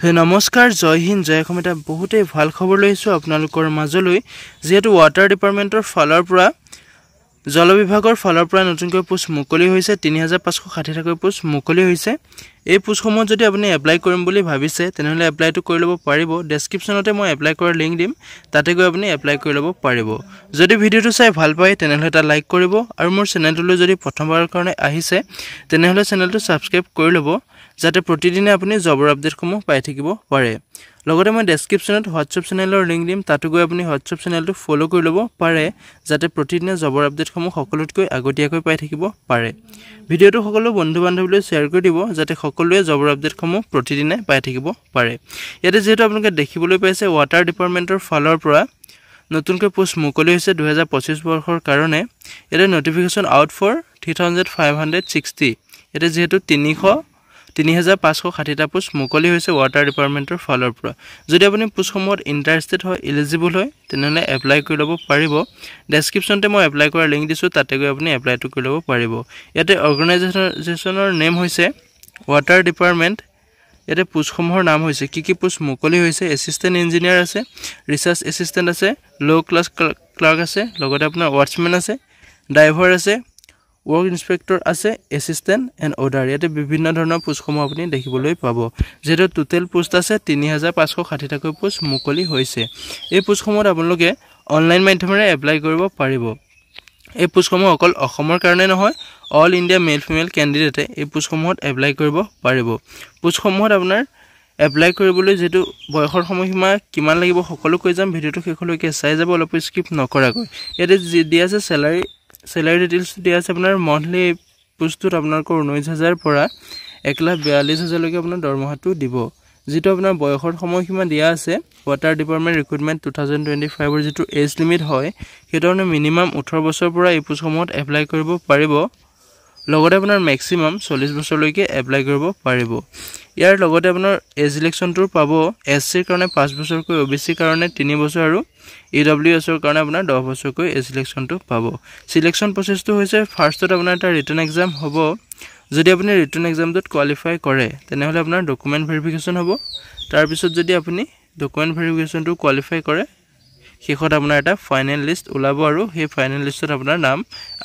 নমস্কাৰ জয় হিন্দ জয় অসম এটা বহুতেই ভাল খবৰ লৈছো আপোনালোকৰ মাজলৈ যেহেতু ওয়াটাৰ ডিপাৰ্টমেন্টৰ ফালৰ পৰা জল বিভাগৰ ফালৰ পৰা নতুনকৈ পোষ্ট মুকলি হৈছে 3560 টাকৈ পোষ্ট মুকলি হৈছে এই পোষ্টসমূহ যদি আপুনি এপ্লাই কৰিম বুলি ভাবিছে তেনেহলে এপ্লাইটো কৰি ল'ব পাৰিব ডেসক্ৰিপচনতে মই এপ্লাই কৰাৰ লিংক দিম তাতে গৈ আপুনি এপ্লাই কৰি ল'ব পাৰিব যদি ভিডিওটো চাই ভাল পায় তেনেহলে এটা লাইক কৰিব আৰু মোৰ চেনেলটোলৈ যদি প্ৰথমবাৰৰ কাৰণে আহিছে তেনেহলে চেনেলটো সাবস্ক্ৰাইব কৰি ল'ব যাতে প্ৰতিদিনে আপুনি জবৰ আপডেটসমূহ পাই থাকিব পাৰে লগতে মই ডেসক্ৰিপচনত WhatsApp চেনেলৰ লিংক দিম তাতে গৈ আপুনি WhatsApp চেনেলটো ফলো কৰি ল'ব পাৰে যাতে প্ৰতিদিনে জবৰ আপডেটসমূহ সকলোতকৈ আগতীয়াকৈ পাই থাকিব পাৰে ভিডিওটো সকলো বন্ধু বান্ধৱীলৈ শেয়াৰ কৰি দিব যাতে সকলোৱে জবৰ আপডেটসমূহ প্ৰতিদিনে পাই থাকিব পাৰে ইয়াতে যেহেতু আপোনালোকে দেখিবলৈ পাইছে ওয়াটাৰ ডিপাৰ্টমেন্টৰ ফালৰ পৰা নতুনকৈ পোষ্ট মুকলি হৈছে 2025 বৰ্ষৰ কাৰণে এটা নোটিফিকেশন আউট ফৰ 3560 এটা যেহেতু 3560 টা পোষ্ট মুকলি হৈছে ওয়াটাৰ ডিপাৰ্টমেন্টৰ ফালৰ পৰা যদি আপুনি পোষ্টসমূহত ইন্টাৰেষ্টেড হয় এলিজিবল হয় তেনেহলে এপ্লাই কৰি ল'ব পাৰিব ডেসক্ৰিপচনতে মই এপ্লাই কৰাৰ লিংক দিছো তাতে গৈ আপুনি এপ্লাইটো কৰি ল'ব পাৰিব ইয়াতে অৰ্গানাইজেচনৰ নেম হৈছে ওয়াটাৰ ডিপাৰ্টমেন্ট ইয়াতে পোষ্টসমূহৰ নাম হৈছে কি পোষ্ট মুকলি হৈছে এসিস্ট্যান্ট ইঞ্জিনিয়াৰ আছে ৰিসাৰ্চ এসিস্ট্যান্ট আছে লো ক্লাস ক্লাৰ্ক আছে লগতে আপোনাৰ ওয়াচম্যান আছে ড্ৰাইভাৰ আছে Work Inspector আছে Assistant and Order ইয়াতে বিভিন্ন ধৰণৰ পোষ্টসমূহ আপুনি দেখিবলৈ পাব যেটো টোটাল পোষ্ট আছে 3560 টাকৈ পোষ্ট মুকলি হৈছে এই পোষ্টসমূহত আপোনালোকে অনলাইন মাধ্যমেৰে এপ্লাই কৰিব পাৰিব এই পোষ্টসমূহ অকল অসমৰ কাৰণে নহয় অল ইন্ডিয়া মেল ফিমেল ক্যান্ডিডেটে এই পোষ্টসমূহত এপ্লাই কৰিব পাৰিব পোষ্টসমূহত আপোনাৰ এপ্লাই কৰিবলৈ যেটো বয়সৰ সময়সীমা কিমান লাগিব সকলো কৈ যাম ভিডিওটো শেষলৈকে চাই যাব অলপ স্কিপ নকৰাকৈ ইয়াতে দিয়া আছে salary details দিয়া আছে আপোনাৰ মন্থলি পোষ্টত আপোনাৰ 19000 পৰা 142000 লৈকে আপোনাৰ দৰমহাটো দিব যেটো আপোনাৰ বয়সৰ সময়সীমা দিয়া আছে ওয়াটাৰ ডিপাৰ্টমেন্ট ৰিক্ৰুটমেন্ট 2025 ৰ যেটো এজ লিমিট হয় হেটো মিনিমাম 18 বছৰ পৰা এই পোষ্টসমূহত এপ্লাই কৰিব পাৰিব লগতে আপোনাৰ ম্যাক্সিমাম 40 বছৰলৈকে এপ্লাই কৰিব পাৰিব ইয়াৰ লগতে আপোনাৰ এজ ইলেকশনটোৰ পাব এসসিৰ কাৰণে 5 বছৰকৈ ওবিসিৰ কাৰণে 3 বছৰ আৰু ইডব্লিউএছৰ কাৰণে আপোনাৰ 10 বছৰকৈ এজ ইলেকশনটো পাব সিলেকশন প্ৰসেসটো হৈছে ফাৰ্ষ্টত আপোনাৰ এটা ৰিটেন এক্সাম হ'ব যদি আপুনি ৰিটেন এক্সামটোত কোৱালিফাই কৰে তেনেহলে আপোনাৰ ডকুমেন্ট ভেৰিফিকেশন হ'ব তাৰ পিছত যদি আপুনি ডকুমেন্ট ভেৰিফিকেশনটো কোৱালিফাই কৰে শেষত আপোনাৰ এটা ফাইনেল লিষ্ট ওলাব আৰু সেই ফাইনেল লিষ্টত আপোনাৰ নাম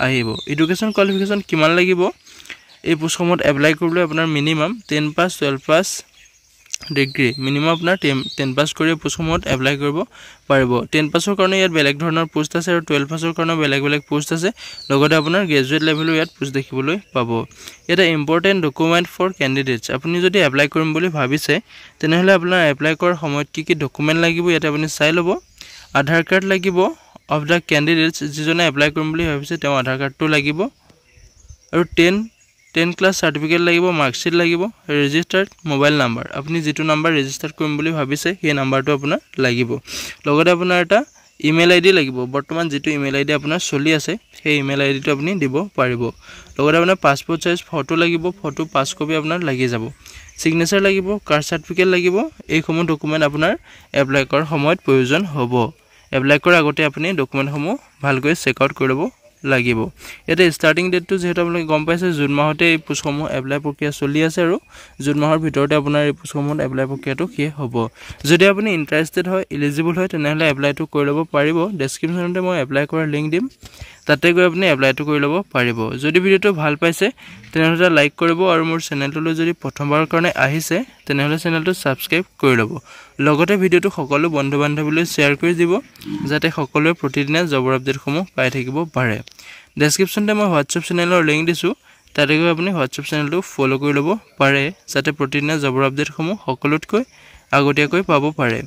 আহিব এডুকেশন কোৱালিফিকেশন কিমান লাগিব এই পোষ্টসমূহত এপ্লাই কৰিবলৈ আপোনাৰ minimum 10 pass 12 pass degree minimum আপোনাৰ 10 পাস কৰি পোষ্টসমূহত এপ্লাই কৰিব পাৰিব 10 পাসৰ কাৰণে ইয়াত বেলেগ ধৰণৰ পোষ্ট আছে আৰু 12 পাসৰ কাৰণে বেলেগ পোষ্ট আছে লগতে আপোনাৰ গ্ৰেজুৱেট লেভেলৰ ইয়াত পোষ্ট দেখিবলৈ পাব এটা ইম্পৰ্টেন্ট ডকুমেন্ট ফৰ ক্যান্ডিডেটস আপুনি যদি এপ্লাই কৰিম বুলি ভাবিছে তেনেহলে আপোনাৰ এপ্লাই কৰাৰ সময়ত কি ডকুমেন্ট লাগিব ইয়াতে আপুনি চাই ল'ব আধাৰ কাৰ্ড লাগিব অফ দা ক্যান্ডিডেটস যিজনে এপ্লাই কৰিম বুলি ভাবিছে তেওঁ আধাৰ কাৰ্ডটো লাগিব আৰু 10 ক্লাস সাৰ্টিফিকেট লাগিব মাৰ্কশিট লাগিব ৰেজিষ্টাৰ্ড মোবাইল নাম্বাৰ আপুনি যেটো নাম্বাৰ ৰেজিষ্টাৰ কৰিম বুলি ভাবিছে সেই নাম্বাৰটো আপোনাৰ লাগিব লগতে আপোনাৰ এটা ইমেইল আইডি লাগিব বৰ্তমান যেটো ইমেইল আইডি আপোনাৰ চলি আছে সেই ইমেইল আইডিটো আপুনি দিব পাৰিব লগতে আপোনাৰ পাসপোৰ্ট সাইজ ফটো লাগিব ফটো 5 কপি আপোনাৰ লাগি যাব সিগনেচাৰ লাগিব কাষ্ট সাৰ্টিফিকেট লাগিব এই সমূহ ডকুমেন্ট আপোনাৰ এপ্লাই কৰাৰ সময়ত প্ৰয়োজন হ'ব এপ্লাই কৰাৰ আগতে আপুনি ডকুমেন্টসমূহ ভালকৈ চেক আউট কৰি ল'ব লাগিব এটা ষ্টাৰ্টিং ডেটটো যেহেতু আপুনি গম পাইছে জুন মাহতে এই পোষ্টসমূহ এপ্লাই প্ৰক্ৰিয়া চলি আছে আৰু জুন মাহৰ ভিতৰতে আপোনাৰ এই পোষ্টসমূহত এপ্লাই প্ৰক্ৰিয়াটো শেষ হ'ব যদি আপুনি ইন্টাৰেষ্টেড হয় এলিজিবল হয় তেনেহলে এপ্লাইটো কৰি ল'ব পাৰিব ডেসক্ৰিপচনতে মই এপ্লাই কৰাৰ লিংক দিম তাতে গৈ আপুনি এপ্লাইটো কৰি ল'ব পাৰিব যদি ভিডিওটো ভাল পাইছে তেনেহলে লাইক কৰিব আৰু মোৰ চেনেলটোলৈ যদি প্ৰথমবাৰৰ কাৰণে আহিছে তেনেহলে চেনেলটো সাবস্ক্ৰাইব কৰি ল'ব লগতে ভিডিওটো সকলো বন্ধু বান্ধৱীলৈ শেয়াৰ কৰি দিব যাতে সকলোৱে প্ৰতিদিনে জবৰ আপডেটসমূহ পাই থাকিব পাৰে ডেসক্ৰিপচনতে মই WhatsApp চেনেলৰ লিংক দিছো তাতে গৈ আপুনি WhatsApp চেনেলটো ফলো কৰি ল'ব পাৰে যাতে প্ৰতিদিনে জবৰ আপডেটসমূহ সকলোতকৈ আগতীয়াকৈ পাব পাৰে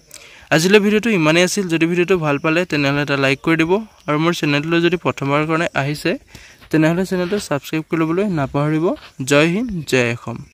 আজিলৈ ভিডিওটো ইমানেই আছিল যদি ভিডিওটো ভাল পালে তেনেহলে এটা লাইক কৰি দিব আৰু মোৰ চেনেলটোলৈ যদি প্ৰথমবাৰৰ কাৰণে আহিছে তেনেহলে চেনেলটো সাবস্ক্ৰাইব কৰি ল'বলৈ নাপাহৰিব জয় হিন্দ জয় অসম